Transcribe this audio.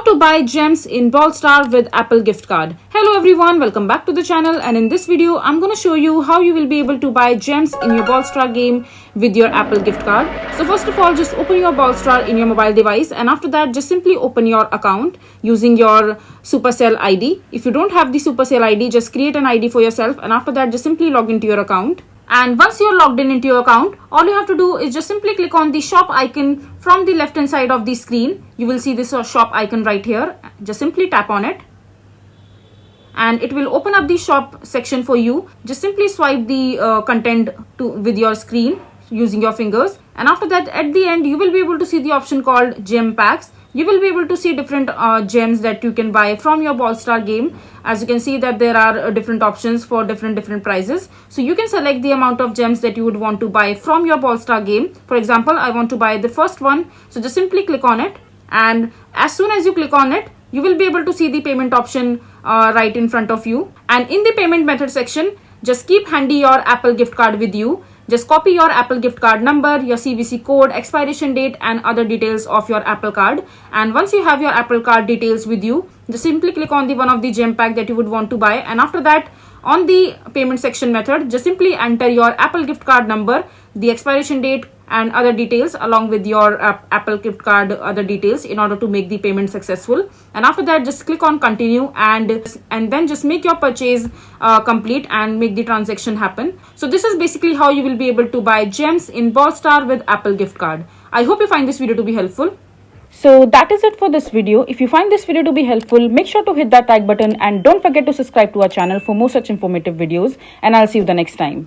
to buy gems in Brawl Stars with Apple gift card. Hello everyone, welcome back to the channel, and in this video I'm going to show you how you will be able to buy gems in your Brawl Stars game with your Apple gift card. So first of all, just open your Brawl Stars in your mobile device, and after that just simply open your account using your Supercell ID. If you don't have the Supercell ID, just create an ID for yourself, and after that just simply log into your account. And once you're logged in into your account, all you have to do is just simply click on the shop icon from the left hand side of the screen. You will see this shop icon right here. Just simply tap on it and it will open up the shop section for you. Just simply swipe the content with your screen using your fingers, and after that at the end you will be able to see the option called gem packs. You will be able to see different gems that you can buy from your Brawl Stars game. As you can see that there are different options for different prices. So you can select the amount of gems that you would want to buy from your Brawl Stars game. For example, I want to buy the first one. So just simply click on it, and as soon as you click on it, you will be able to see the payment option right in front of you. And in the payment method section, just keep handy your Apple gift card with you. Just copy your Apple gift card number, your CVC code, expiration date and other details of your Apple card. And once you have your Apple card details with you, just simply click on the one of the gem pack that you would want to buy. And after that, on the payment section method, just simply enter your Apple gift card number, the expiration date and other details along with your Apple gift card other details in order to make the payment successful. And after that just click on continue, and then just make your purchase complete and make the transaction happen. So this is basically how you will be able to buy gems in Brawl Stars with Apple gift card. I hope you find this video to be helpful. So that is it for this video. If you find this video to be helpful, make sure to hit that like button and don't forget to subscribe to our channel for more such informative videos, and I'll see you the next time.